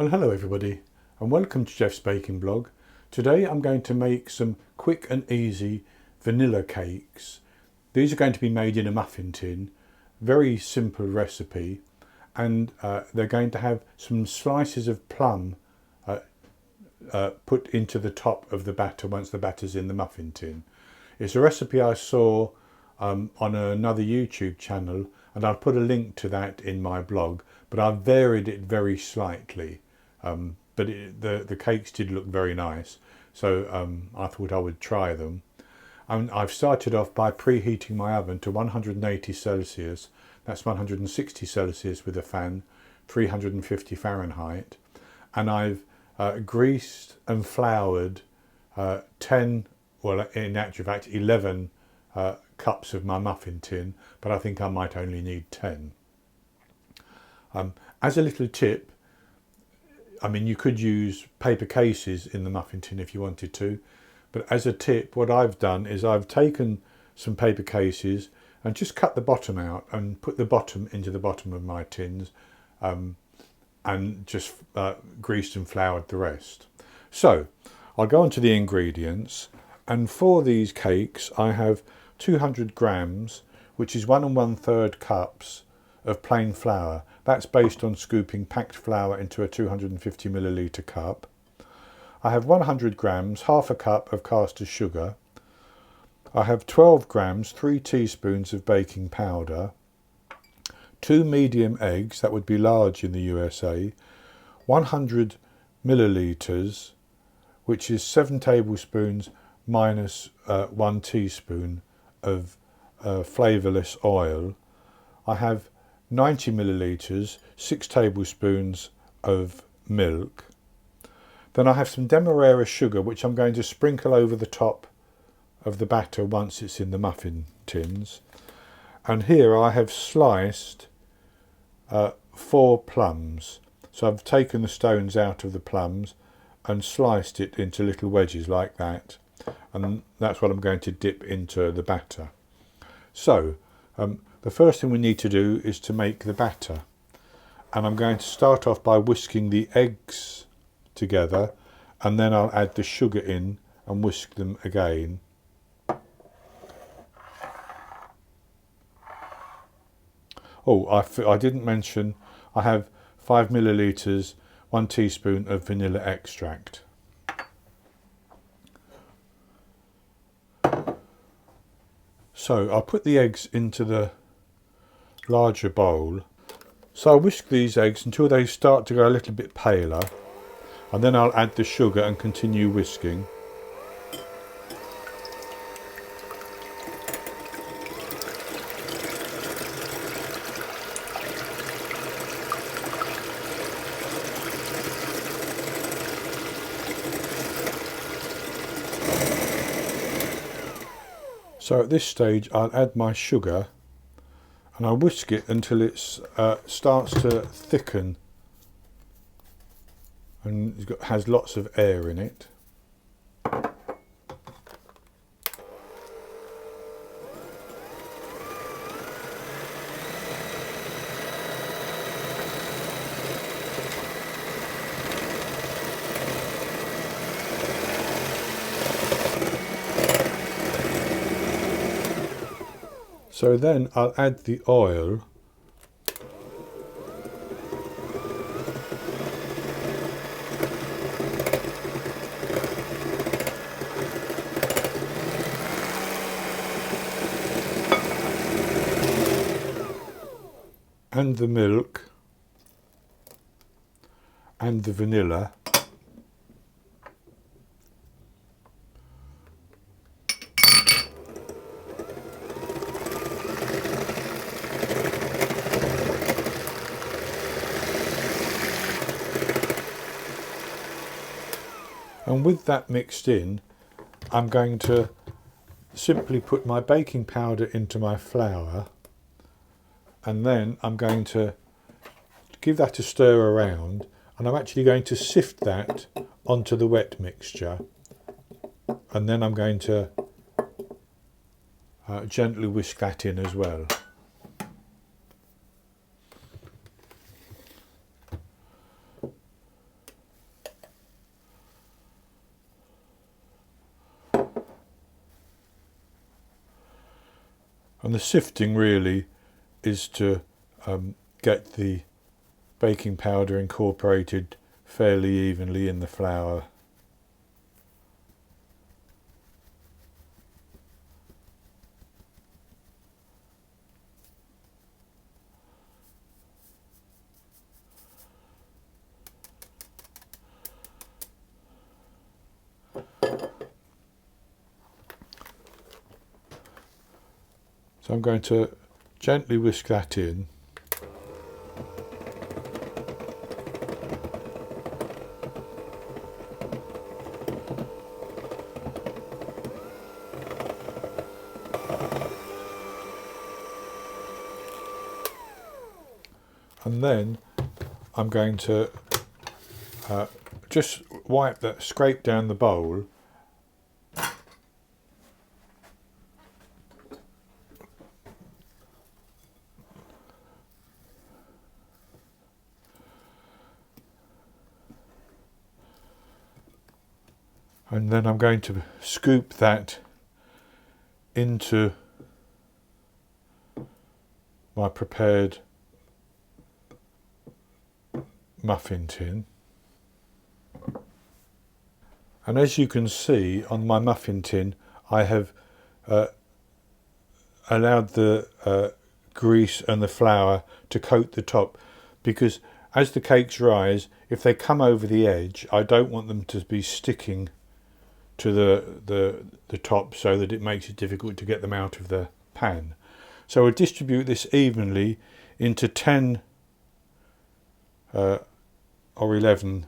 Well, hello everybody and welcome to Jeff's Baking Blog. Today I'm going to make some quick and easy vanilla cakes. These are going to be made in a muffin tin. Very simple recipe, and they're going to have some slices of plum put into the top of the batter once the batter's in the muffin tin. It's a recipe I saw on another YouTube channel, and I'll put a link to that in my blog, but I've varied it very slightly. But the cakes did look very nice, so I thought I would try them. I've started off by preheating my oven to 180 Celsius, that's 160 Celsius with a fan, 350 Fahrenheit, and I've greased and floured 10, well in actual fact 11 cups of my muffin tin, but I think I might only need 10. As a little tip, I mean, you could use paper cases in the muffin tin if you wanted to, but as a tip, what I've done is I've taken some paper cases and just cut the bottom out and put the bottom into the bottom of my tins, and just greased and floured the rest. So I'll go on to the ingredients, and for these cakes I have 200 grams, which is 1 1/3 cups of plain flour. That's based on scooping packed flour into a 250 milliliter cup. I have 100 grams, half a cup of caster sugar. I have 12 grams, 3 teaspoons of baking powder, 2 medium eggs, that would be large in the USA, 100 milliliters, which is 7 tablespoons minus 1 teaspoon of flavourless oil. I have 90 milliliters, 6 tablespoons of milk. Then I have some demerara sugar, which I'm going to sprinkle over the top of the batter once it's in the muffin tins. And here I have sliced 4 plums. So I've taken the stones out of the plums and sliced it into little wedges like that. And that's what I'm going to dip into the batter. So the first thing we need to do is to make the batter, and I'm going to start off by whisking the eggs together, and then I'll add the sugar in and whisk them again. Oh, I didn't mention I have 5 milliliters, 1 teaspoon of vanilla extract. So I'll put the eggs into the larger bowl. So I'll whisk these eggs until they start to go a little bit paler, and then I'll add the sugar and continue whisking. So at this stage I'll add my sugar, and I'll whisk it until it starts to thicken and has lots of air in it. So then I'll add the oil, and the milk and the vanilla, and with that mixed in, I'm going to simply put my baking powder into my flour, and then I'm going to give that a stir around, and I'm actually going to sift that onto the wet mixture, and then I'm going to gently whisk that in as well. And the sifting really is to get the baking powder incorporated fairly evenly in the flour. So I'm going to gently whisk that in. And then I'm going to just wipe that, scrape down the bowl. And then I'm going to scoop that into my prepared muffin tin. And as you can see on my muffin tin, I have allowed the grease and the flour to coat the top, because as the cakes rise, if they come over the edge, I don't want them to be sticking to the top so that it makes it difficult to get them out of the pan. So I distribute this evenly into 10 or 11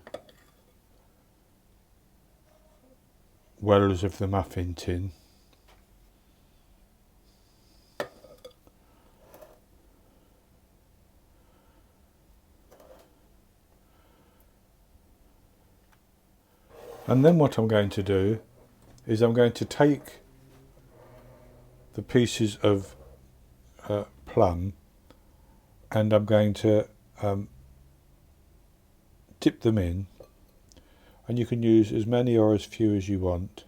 wells of the muffin tin. And then what I'm going to do is I'm going to take the pieces of plum and I'm going to dip them in, and you can use as many or as few as you want.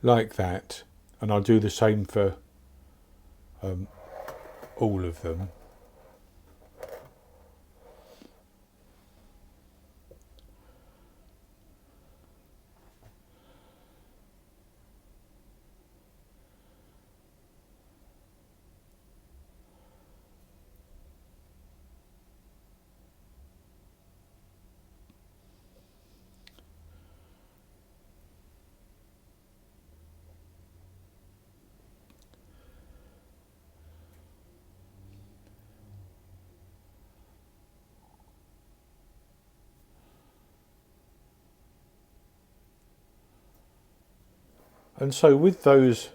Like that, and I'll do the same for all of them. And so with those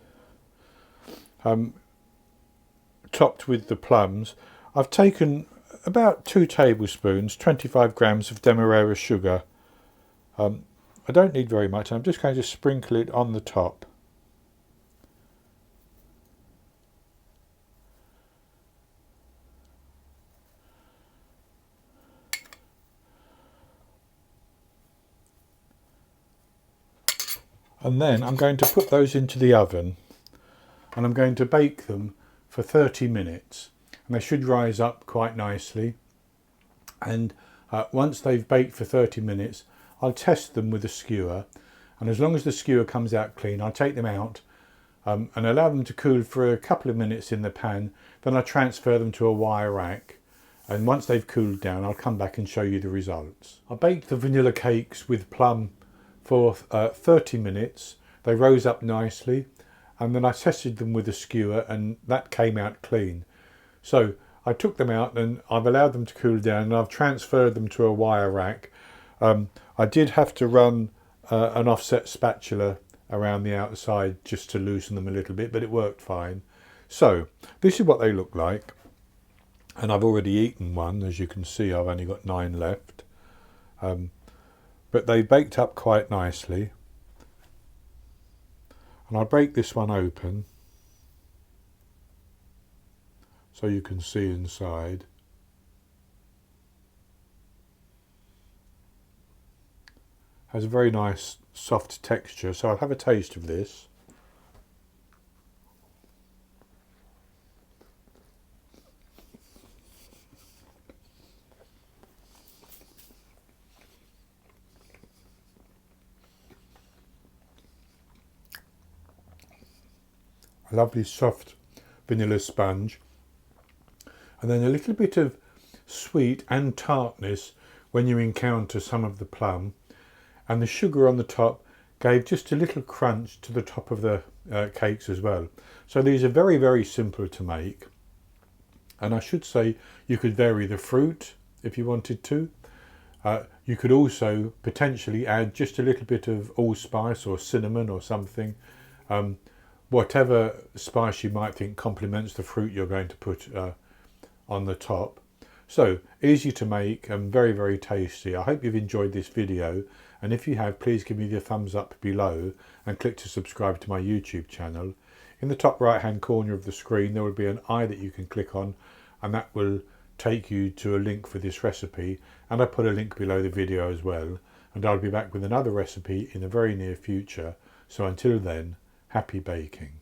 topped with the plums, I've taken about 2 tablespoons, 25 grams of demerara sugar. I don't need very much. I'm just going to sprinkle it on the top. And then I'm going to put those into the oven, and I'm going to bake them for 30 minutes. And they should rise up quite nicely. And once they've baked for 30 minutes, I'll test them with a skewer. And as long as the skewer comes out clean, I'll take them out and allow them to cool for a couple of minutes in the pan. Then I'll transfer them to a wire rack. And once they've cooled down, I'll come back and show you the results. I baked the vanilla cakes with plum for 30 minutes. They rose up nicely, and then I tested them with a skewer and that came out clean. So I took them out and I've allowed them to cool down, and I've transferred them to a wire rack. I did have to run an offset spatula around the outside just to loosen them a little bit, but it worked fine. So this is what they look like, and I've already eaten one. As you can see, I've only got 9 left, but they baked up quite nicely. And I'll break this one open so you can see inside. Has a very nice soft texture, so I'll have a taste of this. A lovely soft vanilla sponge, and then a little bit of sweet and tartness when you encounter some of the plum, and the sugar on the top gave just a little crunch to the top of the cakes as well. So these are very, very simple to make, and I should say you could vary the fruit if you wanted to. You could also potentially add just a little bit of allspice or cinnamon or something. Whatever spice you might think complements the fruit you're going to put on the top. So easy to make and very, very tasty. I hope you've enjoyed this video, and if you have, please give me the thumbs up below and click to subscribe to my YouTube channel. In the top right hand corner of the screen there will be an eye that you can click on, and that will take you to a link for this recipe, and I put a link below the video as well, and I'll be back with another recipe in the very near future. So until then, happy baking.